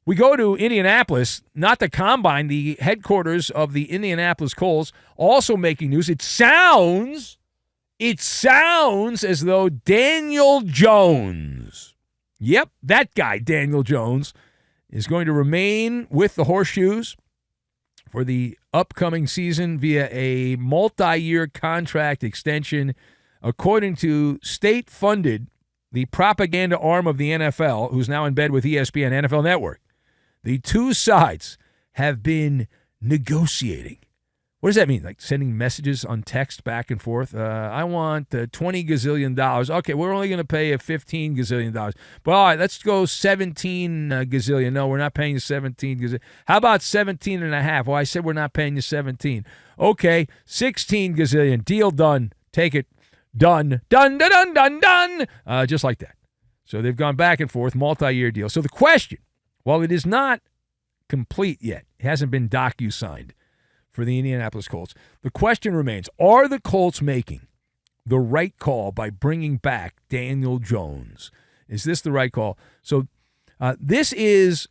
we go to Indianapolis, not the Combine, the headquarters of the Indianapolis Colts, also making news. It sounds as though Daniel Jones, yep, that guy, Daniel Jones, is going to remain with the Horseshoes for the upcoming season via a multi-year contract extension, according to state-funded, the propaganda arm of the NFL, who's now in bed with ESPN, NFL Network. The two sides have been negotiating. What does that mean? Like sending messages on text back and forth? I want $20 gazillion. Okay, we're only going to pay you $15 gazillion. But all right, let's go 17 gazillion. No, we're not paying you 17 gazillion. How about 17 and a half? Well, I said we're not paying you 17. Okay, 16 gazillion. Deal done. Take it. Done. Done, done, done, done, done. Just like that. So they've gone back and forth, multi-year deal. So the question, while it is not complete yet, it hasn't been docu-signed for the Indianapolis Colts, the question remains, are the Colts making the right call by bringing back Daniel Jones? Is this the right call? So this is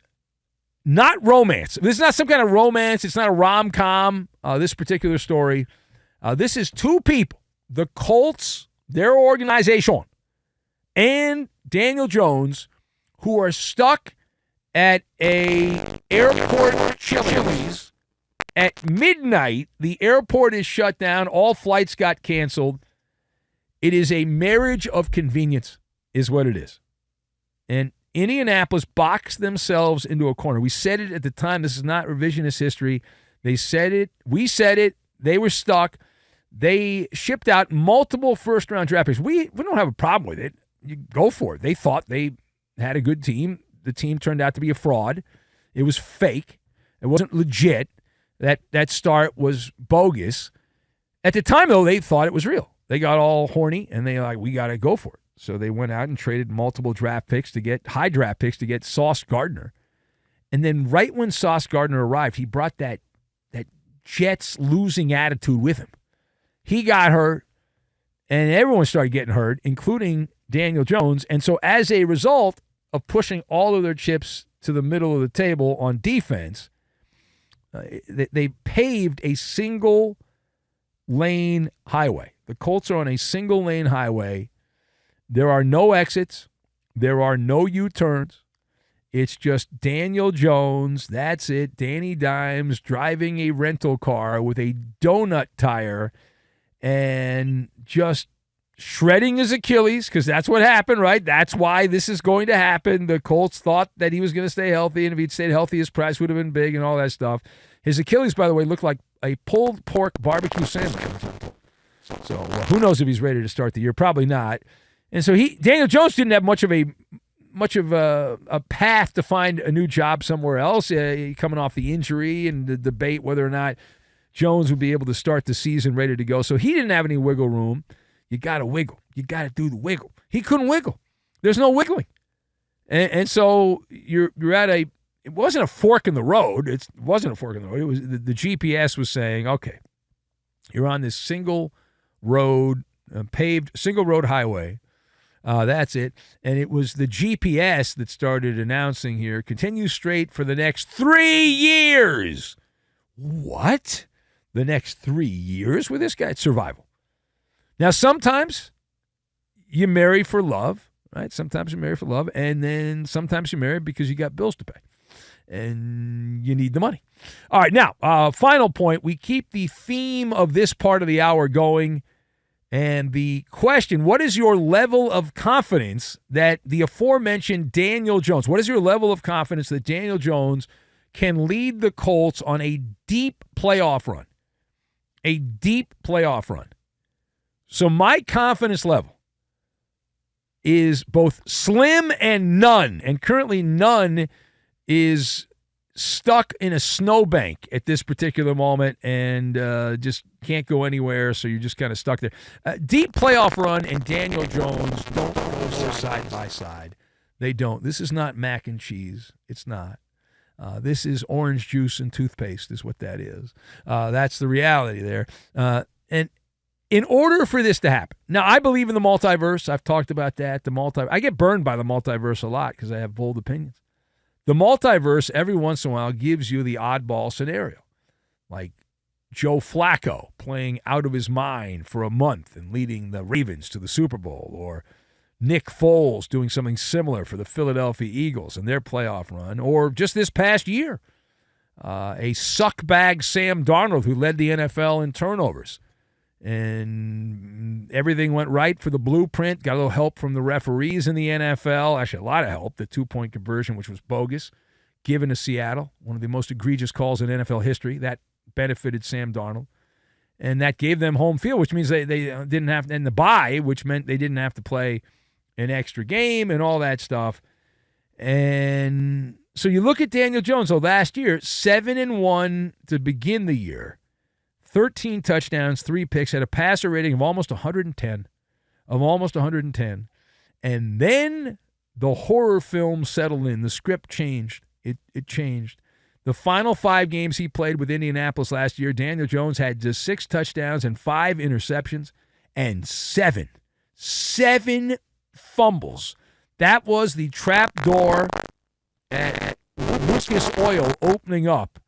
not romance. This is not some kind of romance. It's not a rom-com, this particular story. This is two people, the Colts, their organization, and Daniel Jones, who are stuck at a airport Chili's at midnight. The airport is shut down. All flights got canceled. It is a marriage of convenience is what it is. And Indianapolis boxed themselves into a corner. We said it at the time. This is not revisionist history. They said it. We said it. They were stuck. They shipped out multiple first-round draft picks. We don't have a problem with it. You go for it. They thought they had a good team. The team turned out to be a fraud. It was fake. It wasn't legit. That start was bogus. At the time, though, they thought it was real. They got all horny, and they we got to go for it. So they went out and traded multiple high draft picks to get Sauce Gardner. And then right when Sauce Gardner arrived, he brought that Jets losing attitude with him. He got hurt, and everyone started getting hurt, including Daniel Jones. And so as a result of pushing all of their chips to the middle of the table on defense, they paved a single-lane highway. The Colts are on a single-lane highway. There are no exits. There are no U-turns. It's just Daniel Jones, that's it, Danny Dimes, driving a rental car with a donut tire and just shredding his Achilles, because that's what happened, right? That's why this is going to happen. The Colts thought that he was going to stay healthy, and if he'd stayed healthy, his price would have been big and all that stuff. His Achilles, by the way, looked like a pulled pork barbecue sandwich. So who knows if he's ready to start the year? Probably not. And so Daniel Jones didn't have much of a path to find a new job somewhere else, coming off the injury and the debate whether or not Jones would be able to start the season ready to go. So he didn't have any wiggle room. You got to wiggle. You got to do the wiggle. He couldn't wiggle. There's no wiggling. And so you're at it wasn't a fork in the road. It wasn't a fork in the road. It was the GPS was saying, okay, you're on this single road, paved single road highway. That's it. And it was the GPS that started announcing here, continue straight for the next 3 years. What? The next 3 years with this guy? It's survival. Now, sometimes you marry for love, right? Sometimes you marry for love, and then sometimes you marry because you got bills to pay, and you need the money. All right, now, final point. We keep the theme of this part of the hour going, and the question, what is your level of confidence that the aforementioned Daniel Jones, what is your level of confidence that Daniel Jones can lead the Colts on a deep playoff run? A deep playoff run. So my confidence level is both slim and none. And currently none is stuck in a snowbank at this particular moment and just can't go anywhere, so you're just kind of stuck there. Deep playoff run and Daniel Jones don't go side by side. They don't. This is not mac and cheese. It's not. This is orange juice and toothpaste is what that is. That's the reality there. And in order for this to happen, now I believe in the multiverse. I've talked about that. I get burned by the multiverse a lot because I have bold opinions. The multiverse every once in a while gives you the oddball scenario, like Joe Flacco playing out of his mind for a month and leading the Ravens to the Super Bowl, or Nick Foles doing something similar for the Philadelphia Eagles and their playoff run, or just this past year, a suckbag Sam Darnold who led the NFL in turnovers. And everything went right for the blueprint, got a little help from the referees in the NFL, actually a lot of help, the 2-point conversion, which was bogus, given to Seattle, one of the most egregious calls in NFL history. That benefited Sam Darnold. And that gave them home field, which means they didn't have, and the bye, which meant they didn't have to play an extra game and all that stuff. And so you look at Daniel Jones, last year, 7-1 to begin the year, 13 touchdowns, 3 picks, had a passer rating of almost 110, And then the horror film settled in. The script changed. It changed. The final 5 games he played with Indianapolis last year, Daniel Jones had just 6 touchdowns and 5 interceptions and 7 fumbles. That was the trap door at viscous oil opening up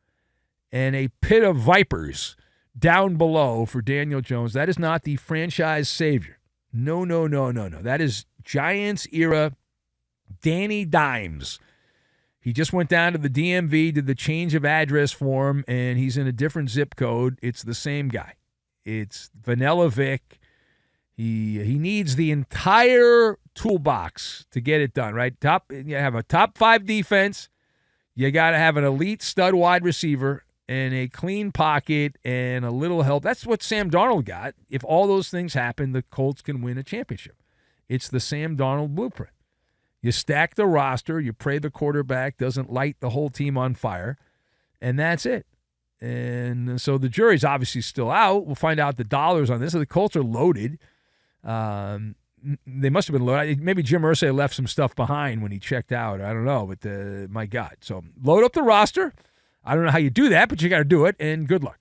and a pit of vipers down below for Daniel Jones. That is not the franchise savior. No. That is Giants era Danny Dimes. He just went down to the DMV, did the change of address form, and he's in a different zip code. It's the same guy. It's Vanilla Vic. He needs the entire toolbox to get it done, right? You have a top 5 defense. You got to have an elite stud wide receiver and a clean pocket and a little help. That's what Sam Darnold got. If all those things happen, the Colts can win a championship. It's the Sam Darnold blueprint. You stack the roster, you pray the quarterback doesn't light the whole team on fire, and that's it. And so the jury's obviously still out. We'll find out the dollars on this. So the Colts are loaded. They must have been loaded. Maybe Jim Irsay left some stuff behind when he checked out. I don't know, but my God. So load up the roster. I don't know how you do that, but you got to do it, and good luck.